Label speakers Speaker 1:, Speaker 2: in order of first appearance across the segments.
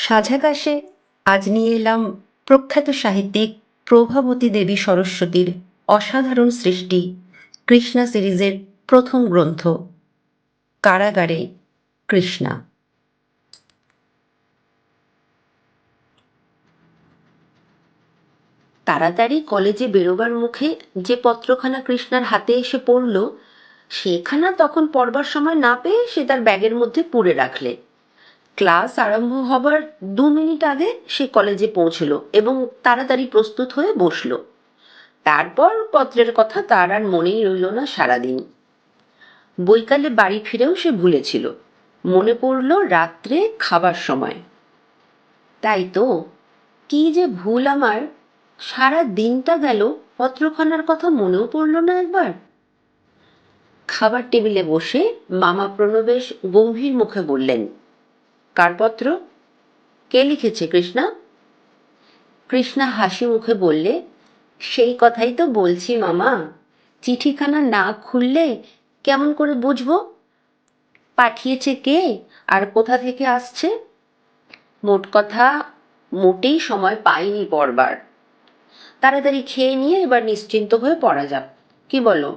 Speaker 1: সাঝাকাশে আজ নিয়ে এলাম প্রখ্যাত সাহিত্যিক প্রভাবতী দেবী সরস্বতীর অসাধারণ সৃষ্টি কৃষ্ণা সিরিজের প্রথম গ্রন্থ কারাগারে কৃষ্ণা। তাড়াতাড়ি কলেজে বেরোবার মুখে যে পত্রখানা কৃষ্ণার হাতে এসে পড়ল, সেখানা তখন পড়বার সময় না পেয়ে সে তার ব্যাগের মধ্যে পুরে রাখলে। ক্লাস আরম্ভ হবার 2 মিনিট আগে সে কলেজে পৌঁছলো এবং তাড়াতাড়ি প্রস্তুত হয়ে বসলো। তারপর পত্রের কথা তার আর মনেই রইল না সারাদিন। বৈকালে বাড়ি ফিরেও সে ভুলেছিল। মনে পড়ল রাত্রে খাবার সময়। তাই তো, কি যে ভুল আমার! সারা দিনটা গেল, পত্রখানার কথা মনেও পড়ল না একবার। খাবার টেবিলে বসে মামা প্রণবেশ গম্ভীর মুখে বললেন, কার পত্র? কে লিখেছে কৃষ্ণা? কৃষ্ণা হাসি মুখে বললে, সেই কথাই তো বলছি মামা, চিঠিখানা না খুললে কেমন করে বুঝবো পাঠিয়েছে কে আর কোথা থেকে আসছে? মোট কথা, মোটেই সময় পাইনি পড়বার। তাড়াতাড়ি খেয়ে নিয়ে এবার নিশ্চিন্ত হয়ে পড়া যাক, কি বলো?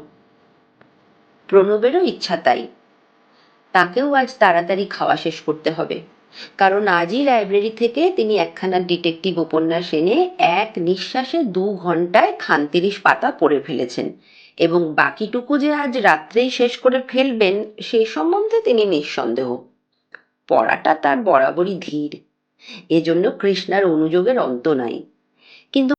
Speaker 1: প্রণবেরও ইচ্ছা তাই। তাকেও আজ তাড়াতাড়ি খাওয়া শেষ করতে হবে, কারণ আজই লাইব্রেরি থেকে তিনি একখানা ডিটেকটিভ উপন্যাস এনে এক নিঃশ্বাসে 2 ঘন্টায় 30 পাতা পড়ে ফেলেছেন এবং বাকিটুকু যে আজ রাত্রেই শেষ করে ফেলবেন সেই সম্বন্ধে তিনি নিঃসন্দেহ। পড়াটা তার বরাবরই ধীর, এজন্য কৃষ্ণার অনুযোগের অন্ত নাই। কিন্তু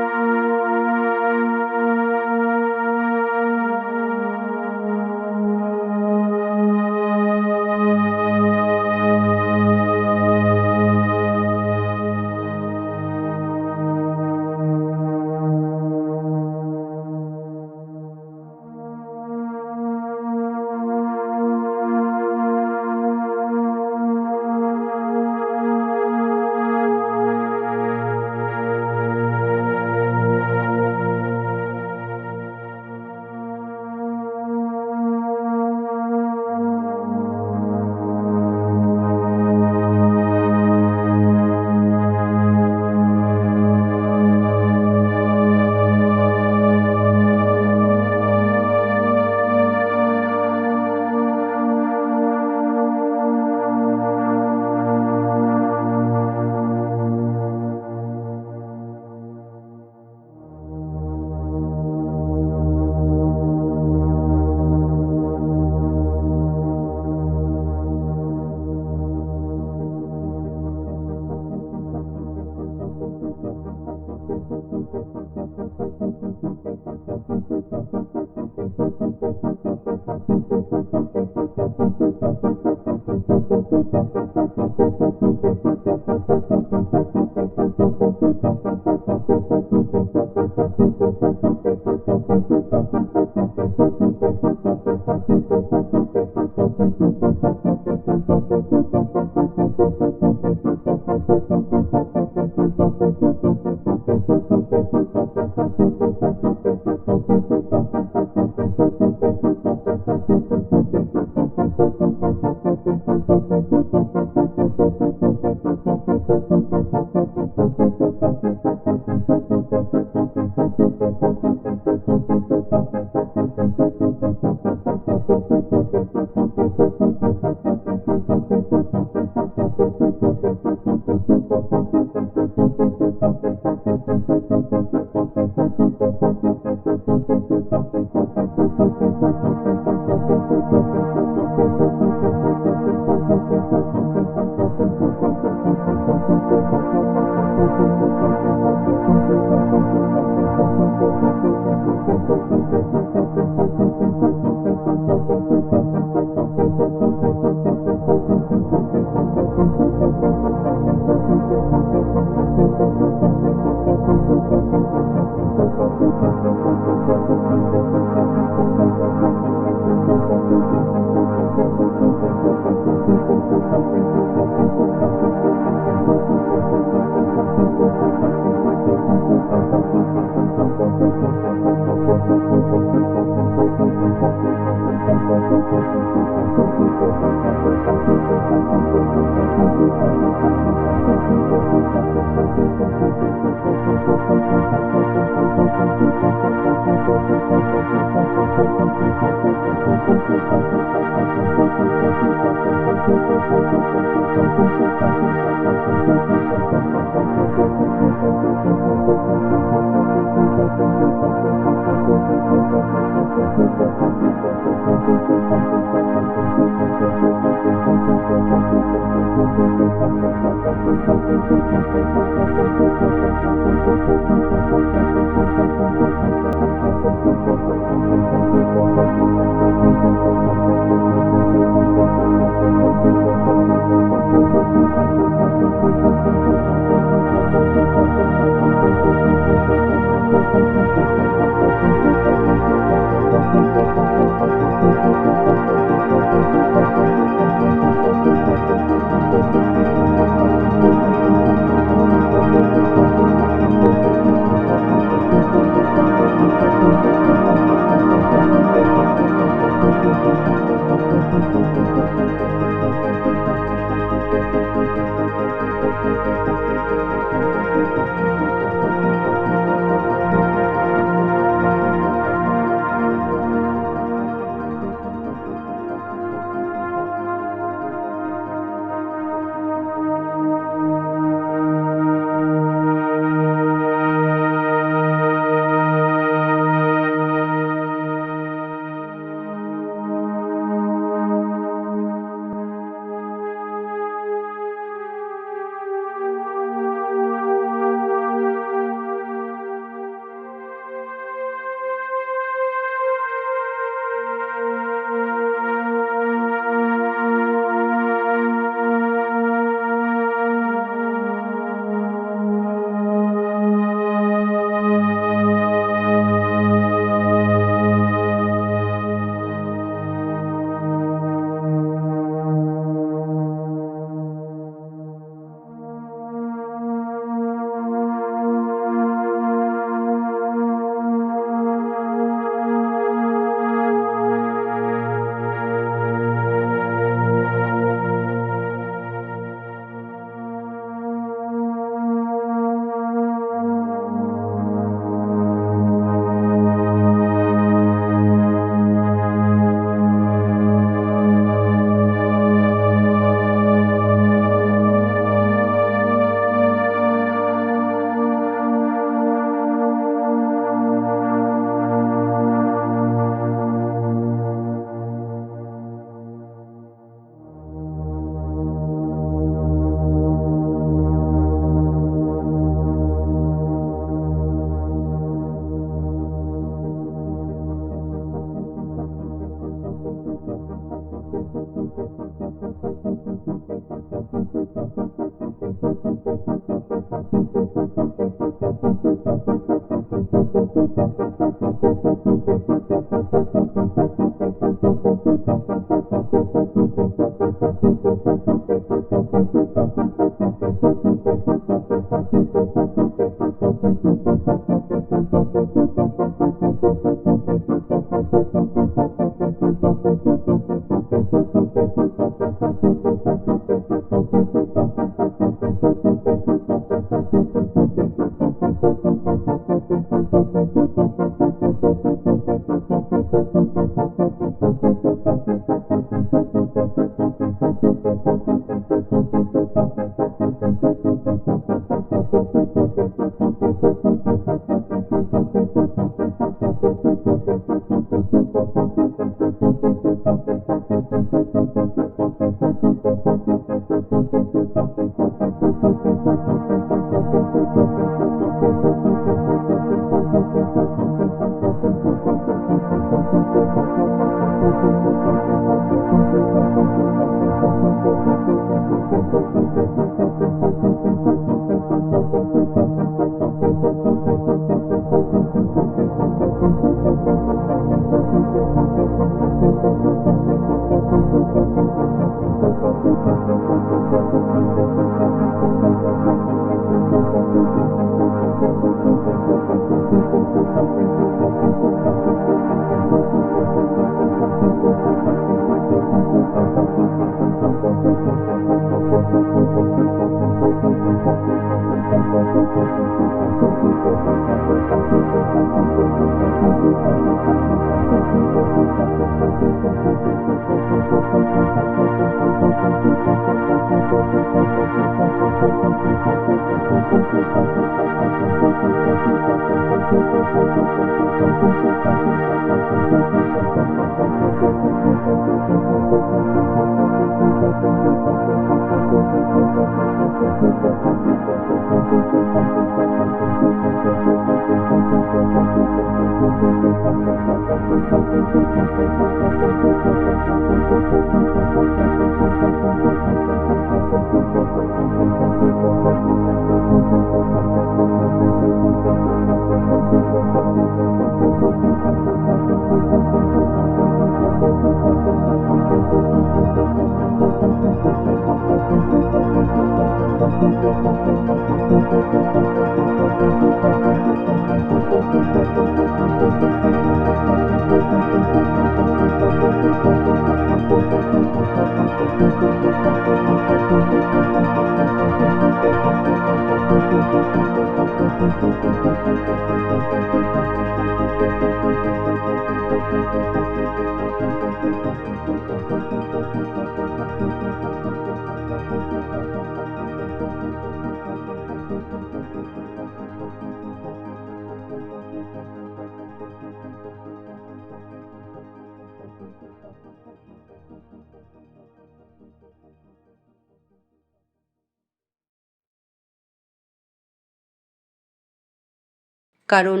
Speaker 1: কারণ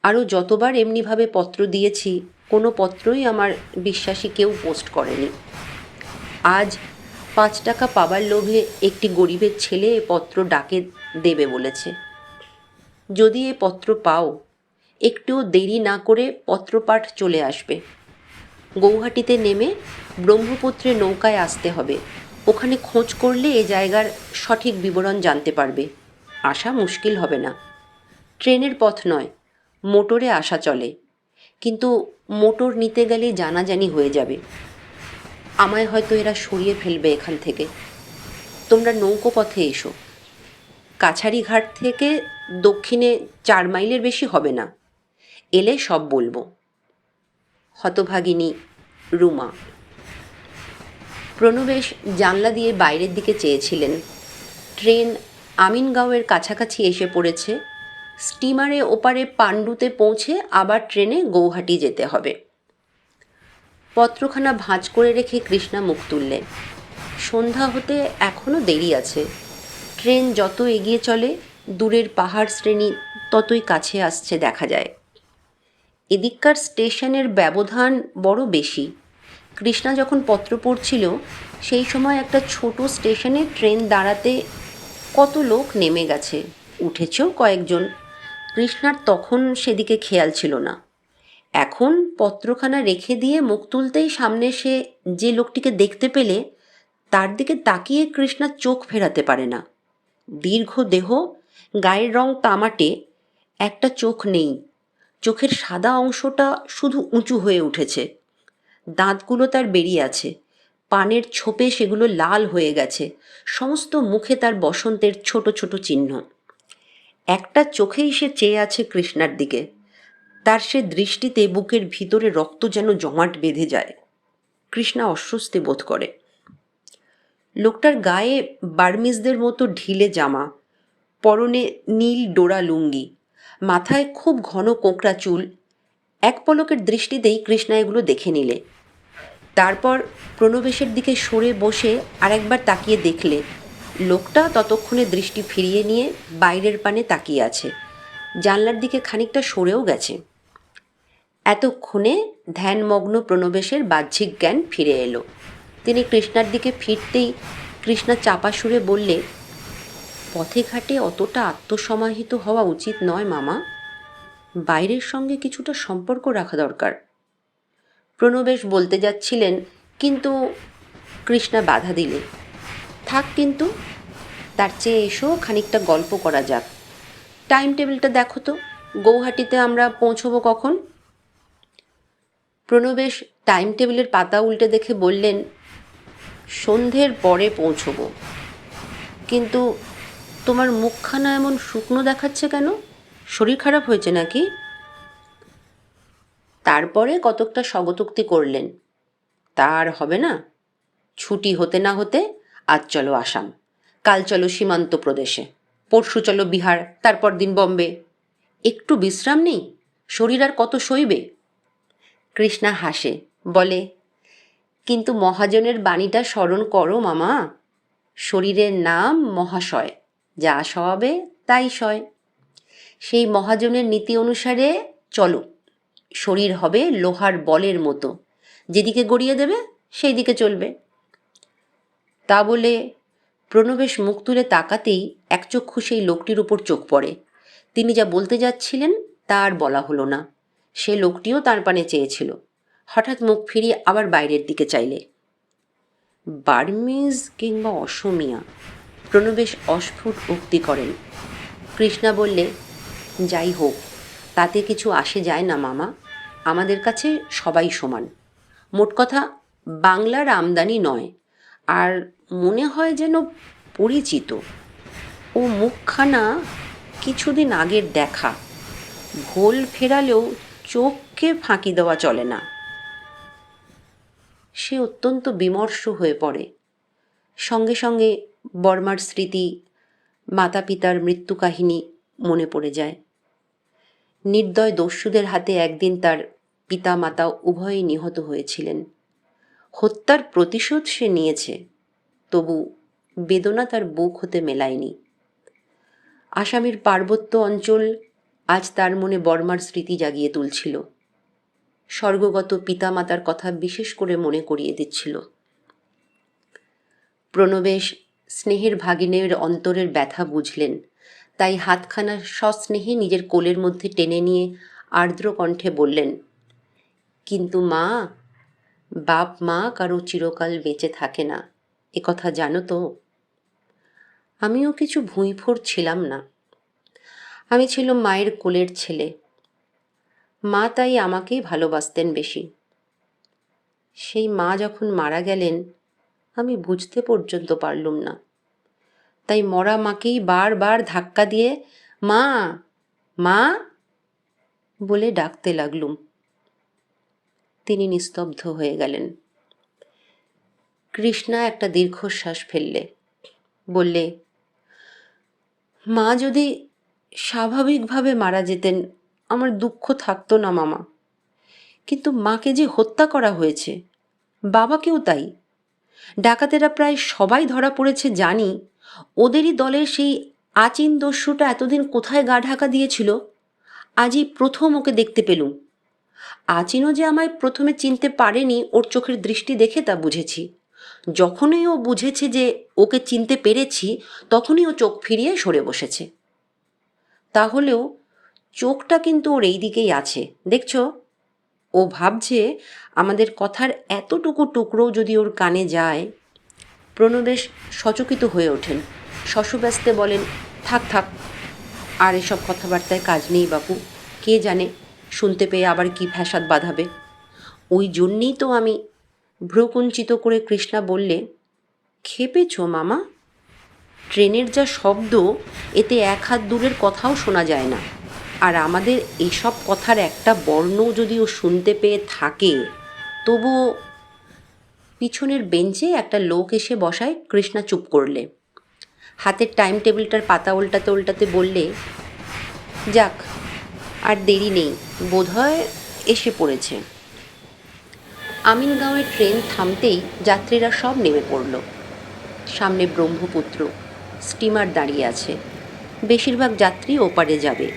Speaker 1: আরও যতবার এমনিভাবে পত্র দিয়েছি, কোনো পত্রই আমার বিশ্বাসী কেউ পোস্ট করেনি। আজ ৫ টাকা পাবার লোভে একটি গরিবের ছেলে এ পত্র ডাকে দেবে বলেছে। যদি এ পত্র পাও, একটুও দেরি না করে পত্রপাঠ চলে আসবে। গৌহাটিতে নেমে ব্রহ্মপুত্রে নৌকায় আসতে হবে। ওখানে খোঁজ করলে এ জায়গার সঠিক বিবরণ জানতে পারবে। আসা মুশকিল হবে না। ট্রেনের পথ নয়, মোটরে আসা চলে, কিন্তু মোটর নিতে গেলে জানাজানি হয়ে যাবে। আমায় হয়তো এরা সরিয়ে ফেলবে এখান থেকে। তোমরা নৌকো পথে এসো। কাছারি ঘাট থেকে দক্ষিণে 4 মাইলের বেশি হবে না। এলে সব বলবো। হতভাগিনী রুমা। প্রণবেশ জানলা দিয়ে বাইরের দিকে চেয়েছিলেন। ট্রেন আমিনগাঁওয়ের কাছাকাছি এসে পড়েছে। স্টিমারে ওপারে পাণ্ডুতে পৌঁছে আবার ট্রেনে গৌহাটি যেতে হবে। পত্রখানা ভাঁজ করে রেখে কৃষ্ণা মুখ তুললে। সন্ধ্যা হতে এখনও দেরি আছে। ট্রেন যত এগিয়ে চলে, দূরের পাহাড় শ্রেণী ততই কাছে আসছে দেখা যায়। এদিককার স্টেশনের ব্যবধান বড় বেশি। কৃষ্ণা যখন পত্র পড়ছিল, সেই সময় একটা ছোট স্টেশনে ট্রেন দাঁড়াতে কত লোক নেমে গেছে, উঠেছেও কয়েকজন। কৃষ্ণার তখন সেদিকে খেয়াল ছিল না। এখন পত্রখানা রেখে দিয়ে মুখ তুলতেই সামনে সে যে লোকটিকে দেখতে পেলে, তার দিকে তাকিয়ে কৃষ্ণা চোখ ফেরাতে পারে না। দীর্ঘ দেহ, গায়ের রং তামাটে, একটা চোখ নেই। চোখের সাদা অংশটা শুধু উঁচু হয়ে উঠেছে। দাঁতগুলো তার বেরিয়ে আছে। পানের ছোপে সেগুলো লাল হয়ে গেছে। সমস্ত মুখে তার বসন্তের ছোট ছোট চিহ্ন। একটা চোখেই সে চেয়ে আছে কৃষ্ণার দিকে। তার সে দৃষ্টিতে বুকের ভিতরে রক্ত যেন জমাট বেঁধে যায়। কৃষ্ণা অস্বস্তি বোধ করে। লোকটার গায়ে বার্মিজদের মতো ঢিলে জামা, পরনে নীল ডোরা লুঙ্গি, মাথায় খুব ঘন কোঁকড়া চুল। এক পলকের দৃষ্টিতেই কৃষ্ণা এগুলো দেখে নিলে। তারপর প্রণবেশের দিকে সরে বসে আরেকবার তাকিয়ে দেখলে লোকটা ততক্ষণে দৃষ্টি ফিরিয়ে নিয়ে বাইরের পানে তাকিয়ে আছে, জানলার দিকে খানিকটা সরেও গেছে। এতক্ষণে ধ্যানমগ্ন প্রণবেশের বাহ্যিক জ্ঞান ফিরে এলো। তিনি কৃষ্ণার দিকে ফিরতেই কৃষ্ণা চাপা সুরে বললে, পথে ঘাটে অতটা আত্মসমাহিত হওয়া উচিত নয় মামা, বাইরের সঙ্গে কিছুটা সম্পর্ক রাখা দরকার। প্রণবেশ বলতে যাচ্ছিলেন, কিন্তু কৃষ্ণা বাধা দিলে, থাক কিন্তু, তার চেয়ে এসো খানিকটা গল্প করা যাক। টাইম টেবিলটা দেখো তো, গৌহাটিতে আমরা পৌঁছবো কখন? প্রণবেশ টাইম টেবিলের পাতা উল্টে দেখে বললেন, সন্ধ্যের পরে পৌঁছবো। কিন্তু তোমার মুখখানা এমন শুকনো দেখাচ্ছে কেন? শরীর খারাপ হয়েছে নাকি? তারপরে কতকটা স্বগতোক্তি করলেন, তার হবে না। ছুটি হতে না হতে আজ চলো আসাম, কাল চলো সীমান্ত প্রদেশে, পরশু চলো বিহার, তারপর দিন বম্বে। একটু বিশ্রাম নেই, শরীর আর কত সইবে? কৃষ্ণা হাসে, বলে, কিন্তু মহাজনের বাণীটা স্মরণ করো মামা, শরীরের নাম মহাশয়, যা সবে তাই সয়। সেই মহাজনের নীতি অনুসারে চলো, শরীর হবে লোহার বলের মতো, যেদিকে গড়িয়ে দেবে সেই দিকে চলবে। তা বলে প্রণবেশ মুখ তুলে তাকাতেই একচক্ষু সেই লোকটির উপর চোখ পড়ে। তিনি যা বলতে যাচ্ছিলেন তা আর বলা হলো না। সে লোকটিও তার পানে চেয়েছিল। হঠাৎ মুখ ফিরিয়ে আবার বাইরের দিকে চাইলে। বার্মিজ কিংবা অসমিয়া, প্রণবেশ অস্ফুট উক্তি করেন। কৃষ্ণা বললে, যাই হোক, তাতে কিছু আসে যায় না মামা, আমাদের কাছে সবাই সমান। মোট কথা বাংলার আমদানি নয়, আর মনে হয় যেন পরিচিত। ও মুখখানা কিছুদিন আগের দেখা, ভোল ফেরালেও চোখকে ফাঁকি দেওয়া চলে না। সে অত্যন্ত বিমর্ষ হয়ে পড়ে। সঙ্গে সঙ্গে বর্মার স্মৃতি, মাতা পিতার মৃত্যু কাহিনী মনে পড়ে যায়। নির্দয় দস্যুদের হাতে একদিন তার পিতা মাতা উভয়েই নিহত হয়েছিলেন। হত্যার প্রতিশোধ সে নিয়েছে, তবু বেদনা তার বুক হতে মেলায়নি। আসামের পার্বত্য অঞ্চল আজ তার মনে বর্মার স্মৃতি জাগিয়ে তুলছিল। স্বর্গগত পিতামাতার কথা বিশেষ করে মনে করিয়ে দিচ্ছিল। প্রণবেশ স্নেহের ভাগিনের অন্তরের ব্যথা বুঝলেন, তাই হাতখানা সস্নেহে নিজের কোলের মধ্যে টেনে নিয়ে আর্দ্র কণ্ঠে বললেন, কিন্তু মা, বাপ মা কারো চিরকাল বেঁচে থাকে না, এ কথা জানো তো? আমিও কিছু ভুঁইফোড় ছিলাম না। আমি ছিলাম মায়ের কোলের ছেলে। মা তাই আমাকেই ভালোবাসতেন বেশি। সেই মা যখন মারা গেলেন, আমি বুঝতে পর্যন্ত পারলুম না। তাই মরা মাকেই বারবার ধাক্কা দিয়ে মা মা বলে ডাকতে লাগলুম। তিনি নিস্তব্ধ হয়ে গেলেন। কৃষ্ণা একটা দীর্ঘশ্বাস ফেললে, বললে, মা যদি স্বাভাবিকভাবে মারা যেতেন আমার দুঃখ থাকতো না মামা, কিন্তু মাকে যে হত্যা করা হয়েছে, বাবাকেও তাই। ডাকাতেরা প্রায় সবাই ধরা পড়েছে জানি, ওদেরই দলের সেই আচিন দস্যুটা এতদিন কোথায় গা ঢাকা দিয়েছিল, আজই প্রথম ওকে দেখতে পেলুম। আচিনও যে আমায় প্রথমে চিনতে পারেনি, ওর চোখের দৃষ্টি দেখে তা বুঝেছি। যখনই ও বুঝেছে যে ওকে চিনতে পেরেছি, তখনই ও চোখ ফিরিয়ে সরে বসেছে। তাহলেও চোখটা কিন্তু ওর এই দিকেই আছে, দেখছো? ও ভাবছে আমাদের কথার এতটুকু টুকরোও যদি ওর কানে যায়। প্রণবেশ সচকিত হয়ে ওঠেন, শশব্যস্তে বলেন, থাক থাক, আর এসব কথাবার্তায় কাজ নেই বাপু। কে জানে শুনতে পেয়ে আবার কি ফ্যাসাদ বাঁধাবে। ওই জন্যেই তো আমি। ভ্রুকুঞ্চিত করে কৃষ্ণা বললে, খেপেছ মামা? ট্রেনের যা শব্দ, এতে এক হাত দূরের কথাও শোনা যায় না। আর আমাদের এসব কথার একটা বর্ণও যদি ও শুনতে পেয়ে থাকে, তবুও। পিছনের বেঞ্চে একটা লোক এসে বসায় কৃষ্ণা চুপ করলে। হাতের টাইম টেবিলটার পাতা উল্টাতে উল্টাতে বললে, যাক, আর দেরি নেই, বোধহয় এসে পড়েছে। আমিনগাঁওয়ের ট্রেন থামতেই যাত্রীরা সব নেমে পড়ল। সামনে ব্রহ্মপুত্র, স্টিমার দাঁড়িয়ে আছে। বেশিরভাগ যাত্রী ওপারে যাবে,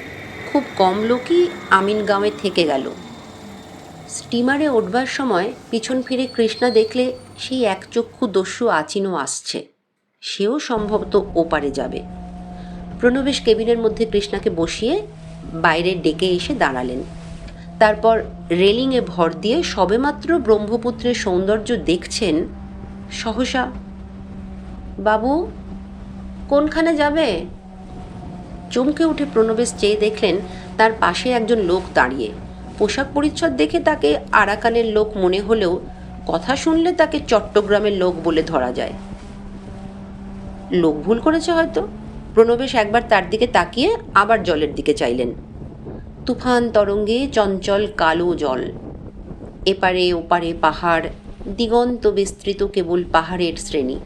Speaker 1: খুব কম লোকই আমিনগাঁওয়ে থেকে গেল। স্টিমারে উঠবার সময় পিছন ফিরে কৃষ্ণা দেখলে সেই একচক্ষু দস্যু আচিনও আসছে। সেও সম্ভবত ওপারে যাবে। প্রণবেশ কেবিনের মধ্যে কৃষ্ণাকে বসিয়ে বাইরে ডেকে এসে দাঁড়ালেন। তারপর রেলিংয়ে ভর দিয়ে সবেমাত্র ব্রহ্মপুত্রের সৌন্দর্য দেখছেন, সহসা, বাবু, কোনখানে যাবে? চমকে উঠে প্রণবেশ চেয়ে দেখলেন তার পাশে একজন লোক দাঁড়িয়ে। পোশাক পরিচ্ছদ দেখে তাকে আরাকানের লোক মনে হলেও কথা শুনলে তাকে চট্টগ্রামের লোক বলে ধরা যায়। লোক ভুল করেছে হয়তো। প্রণবেশ একবার তার দিকে তাকিয়ে আবার জলের দিকে চাইলেন। তুফান তরঙ্গে চঞ্চল কালো জল। এপারে ওপারে পাহাড়, দিগন্ত বিস্তৃত কেবল পাহাড়ের শ্রেণী।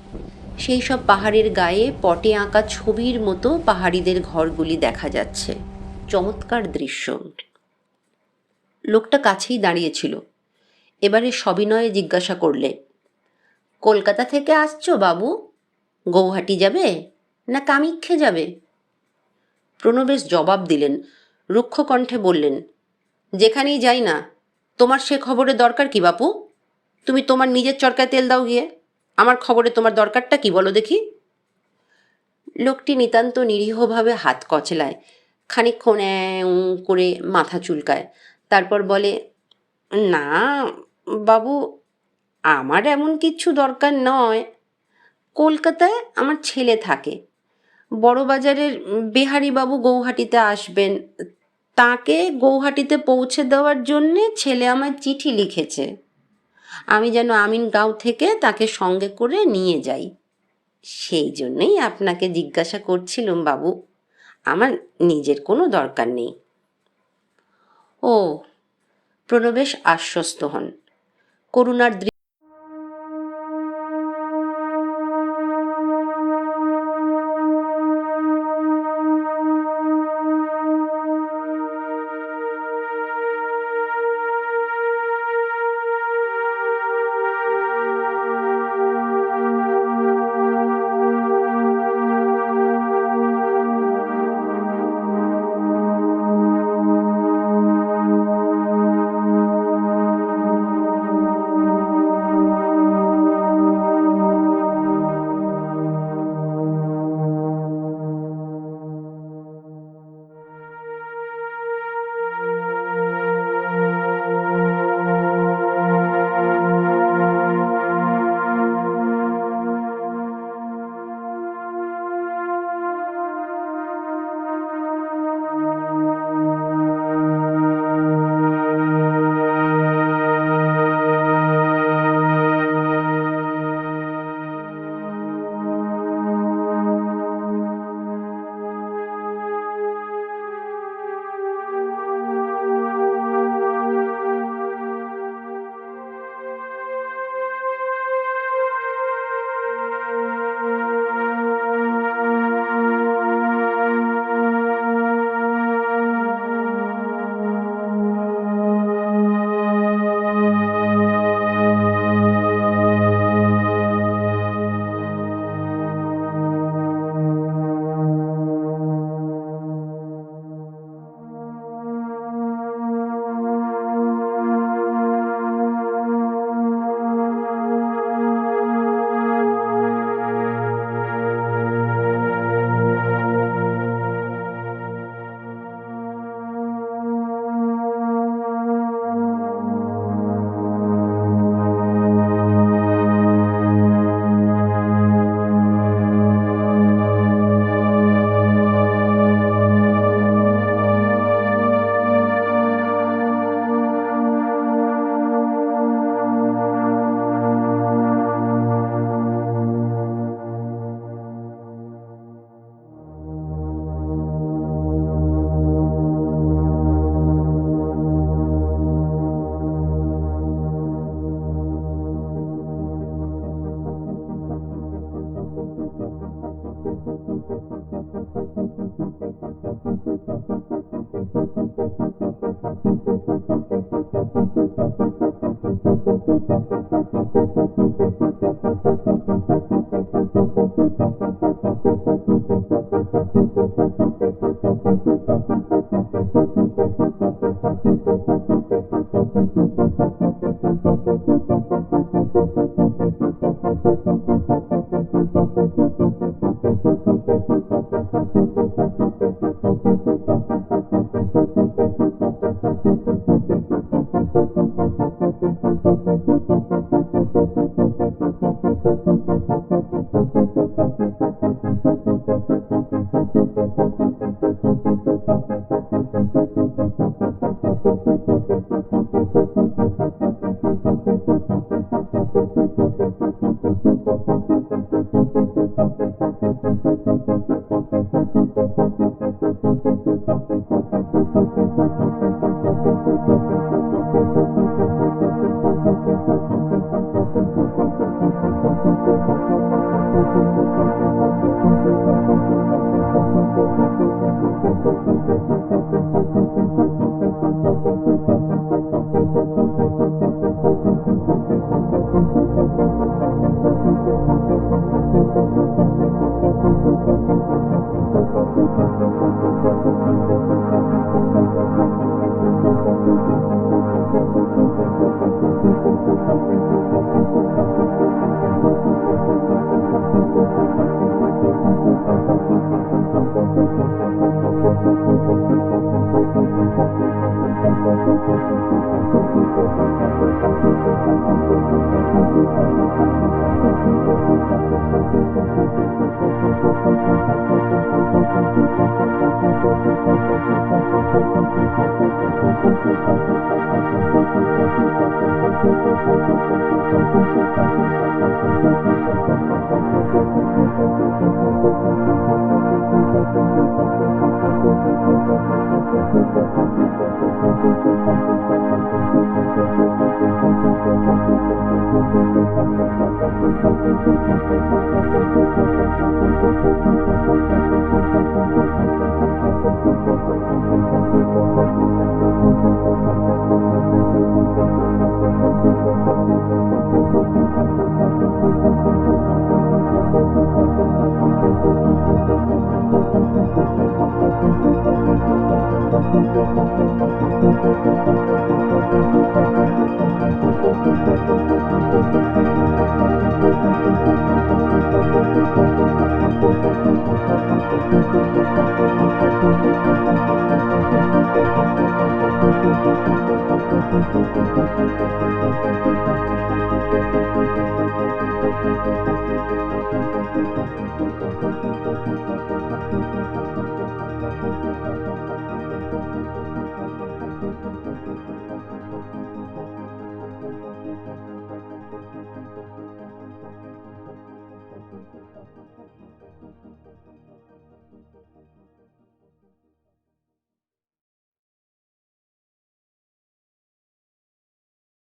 Speaker 1: সেই সব পাহাড়ের গায়ে পটে আঁকা ছবির মতো পাহাড়িদের ঘরগুলি দেখা যাচ্ছে। চমৎকার দৃশ্য। লোকটা কাছেই দাঁড়িয়েছিল। এবারে সবিনয়ে জিজ্ঞাসা করলে, কলকাতা থেকে আসছো বাবু? গৌহাটি যাবে না কামাখ্যা যাবে? প্রণবেশ জবাব দিলেন, রুক্ষ কণ্ঠে বললেন, যেখানেই যাই না, তোমার সে খবরের দরকার কি বাপু? তুমি তোমার নিজের চরকায় তেল দাও গিয়ে। আমার খবরে তোমার দরকারটা কি বলো দেখি? লোকটি নিতান্ত নিরীহভাবে হাত কচলায়, খানিকক্ষণ করে মাথা চুলকায়, তারপর বলে, না বাবু, আমার এমন কিছু দরকার নয়। কলকাতায় আমার ছেলে থাকে। বড়বাজারের বেহারিবাবু গৌহাটিতে আসবেন, তাকে গৌহাটিতে পৌঁছে দেওয়ার জন্যে ছেলে আমায় চিঠি লিখেছে। আমি যেন আমিনগাঁও থেকে তাকে সঙ্গে করে নিয়ে যাই। সেই জন্যই আপনাকে জিজ্ঞাসা করছিলুম বাবু, আমার নিজের কোনো দরকার নেই। ও, প্রণবেশ আশ্বস্ত হন। করুণার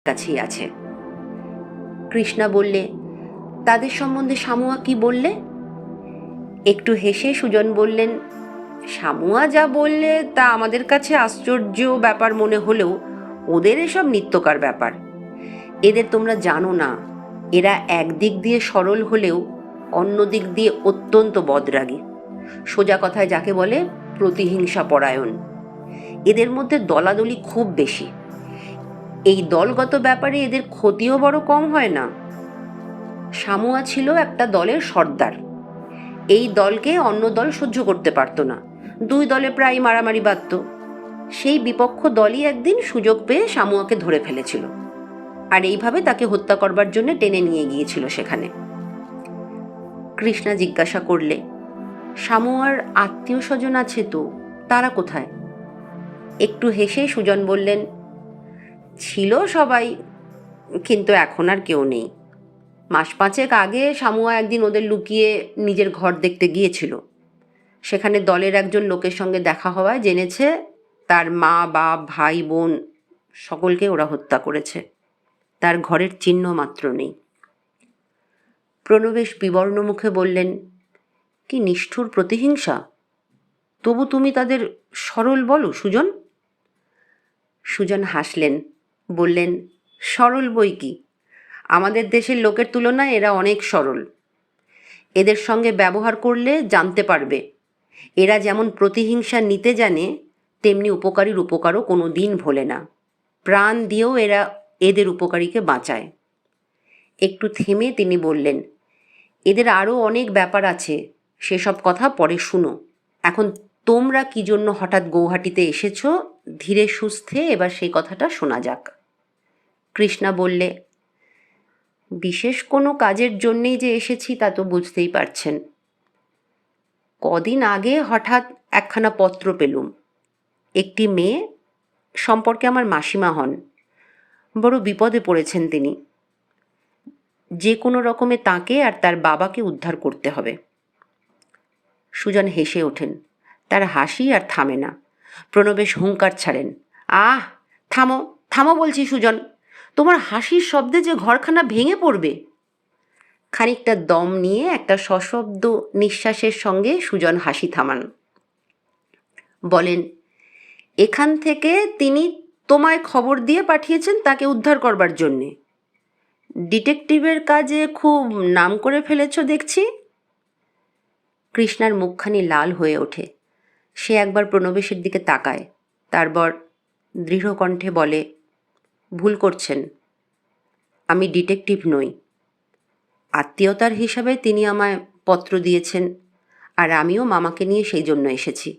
Speaker 1: কাছেই আছে। কৃষ্ণা বললে, তাদের সম্বন্ধে শামুয়া কি বললে? একটু হেসে সুজন বললেন, শামুয়া যা বললে তা আমাদের কাছে আশ্চর্য ব্যাপার মনে হলেও ওদের এসব নিত্যকার ব্যাপার। এদের তোমরা জানো না, এরা একদিক দিয়ে সরল হলেও অন্য দিক দিয়ে অত্যন্ত বদরাগী। সোজা কথায় যাকে বলে প্রতিহিংসা পরায়ণ। এদের মধ্যে দলাদলি খুব বেশি। এই দলগত ব্যাপারে এদের ক্ষতিও বড় কম হয় না। শামুয়া ছিল একটা দলের সর্দার। এই দলকে অন্য দল সহ্য করতে পারত না। দুই দলে প্রায় মারামারি বাধত। সেই বিপক্ষ দলই একদিন সুযোগ পেয়ে শামুয়াকে ধরে ফেলেছিল, আর এইভাবে তাকে হত্যা করবার জন্য টেনে নিয়ে গিয়েছিল সেখানে। কৃষ্ণা জিজ্ঞাসা করলে, শামুয়ার আত্মীয় স্বজন আছে তো, তারা কোথায়? একটু হেসে সুজন বললেন, ছিল সবাই, কিন্তু এখন আর কেউ নেই। মাস পাঁচেক আগে শামুয়া একদিন ওদের লুকিয়ে নিজের ঘর দেখতে গিয়েছিল। সেখানে দলের একজন লোকের সঙ্গে দেখা হওয়ায় জেনেছে তার মা, বাপ, ভাই, বোন সকলকে ওরা হত্যা করেছে। তার ঘরের চিহ্ন মাত্র নেই। প্রণবেশ বিবর্ণ মুখে বললেন, কি নিষ্ঠুর প্রতিহিংসা! তবু তুমি তাদের সরল বলো সুজন। সুজন হাসলেন, বললেন, সরল বই কি, আমাদের দেশের লোকের তুলনায় এরা অনেক সরল। এদের সঙ্গে ব্যবহার করলে জানতে পারবে, এরা যেমন প্রতিহিংসা নিতে জানে, তেমনি উপকারীর উপকারও কোনো দিন ভোলে না। প্রাণ দিয়েও এরা এদের উপকারীকে বাঁচায়। একটু থেমে তিনি বললেন, এদের আরও অনেক ব্যাপার আছে, সেসব কথা পরে শুনো। এখন তোমরা কি জন্য হঠাৎ গৌহাটিতে এসেছ, ধীরে সুস্থে এবার সেই কথাটা শোনা যাক। কৃষ্ণা বললে, বিশেষ কোনো কাজের জন্যেই যে এসেছি তা তো বুঝতেই পারছেন। কদিন আগে হঠাৎ একখানা পত্র পেলুম। একটি মেয়ে, সম্পর্কে আমার মাসিমা হন, বড় বিপদে পড়েছেন তিনি। যে কোনো রকমে তাঁকে আর তার বাবাকে উদ্ধার করতে হবে। সুজন হেসে ওঠেন, তার হাসি আর থামে না। প্রণবেশ হুঙ্কার ছাড়েন, আহ, থামো থামো বলছি সুজন, তোমার হাসির শব্দে যে ঘরখানা ভেঙে পড়বে। খানিকটা দম নিয়ে একটা সশব্দ নিঃশ্বাসের সঙ্গে সুজন হাসি থামান। বলেন, এখান থেকে তিনি তোমায় খবর দিয়ে পাঠিয়েছেন তাকে উদ্ধার করবার জন্যে। ডিটেকটিভের কাজে খুব নাম করে ফেলেছ দেখছি। কৃষ্ণার মুখখানি লাল হয়ে ওঠে। সে একবার প্রণবেশের দিকে তাকায়, তারপর দৃঢ় কণ্ঠে বলে, ভুল করছেন, আমি ডিটেকটিভ নই। আত্মীয়তার হিসাবে তিনি আমায় পত্র দিয়েছেন, আর আমিও মামাকে নিয়ে সেই জন্য এসেছি।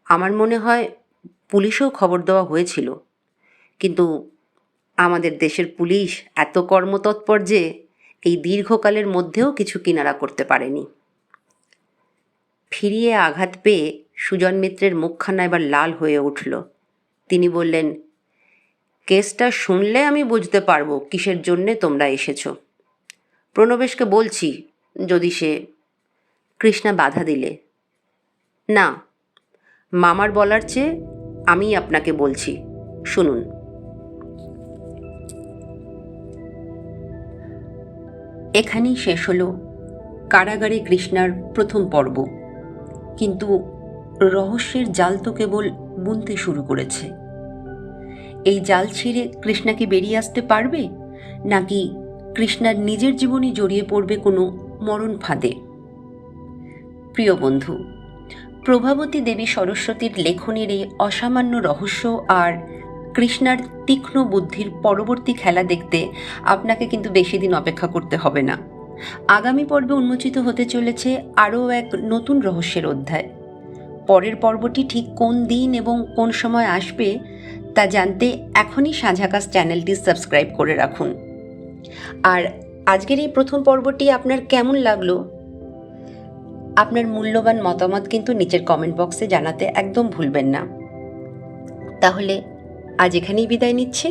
Speaker 1: আমার মনে হয় পুলিশেও খবর দেওয়া হয়েছিল, কিন্তু আমাদের দেশের পুলিশ এত কর্মতৎপর যে এই দীর্ঘকালের মধ্যেও কিছু কিনারা করতে পারেনি। ফিরিয়ে আঘাত পেয়ে সুজন মিত্রের মুখখানা এবার লাল হয়ে উঠল। তিনি বললেন, কেসটা শুনলে আমি বুঝতে পারবো কিসের জন্যে তোমরা এসেছো। প্রণবেশকে বলছি যদি সে। কৃষ্ণা বাধা দিলে, না, মামার বলার চেয়ে আমি আপনাকে বলছি, শুনুন। এখানেই শেষ হলো কারাগারে কৃষ্ণার প্রথম পর্ব। কিন্তু রহস্যের জাল তো কেবল বুনতে শুরু করেছে। এই জাল ছিঁড়ে কৃষ্ণা কি বেরিয়ে আসতে পারবে, নাকি কৃষ্ণার নিজের জীবনই জড়িয়ে পড়বে কোনো মরণ ফাঁদে? প্রিয় বন্ধু, প্রভাবতী দেবী সরস্বতীর লেখনীর এই অসামান্য রহস্য আর কৃষ্ণার তীক্ষ্ণ বুদ্ধির পরবর্তী খেলা দেখতে আপনাকে কিন্তু বেশি দিন অপেক্ষা করতে হবে না। আগামী পর্বে উন্মোচিত হতে চলেছে আরও এক নতুন রহস্যের অধ্যায়। পরের পর্বটি ঠিক কোন দিন এবং কোন সময় আসবে তা জানতে এখনই সাঁঝাকাশ চ্যানেলটি সাবস্ক্রাইব করে রাখুন। আর আজকের এই প্রথম পর্বটি আপনার কেমন লাগলো, আপনার মূল্যবান মতামত কিন্তু নিচের কমেন্ট বক্সে জানাতে একদম ভুলবেন না। তাহলে আজ এখানেই বিদায় নিচ্ছি।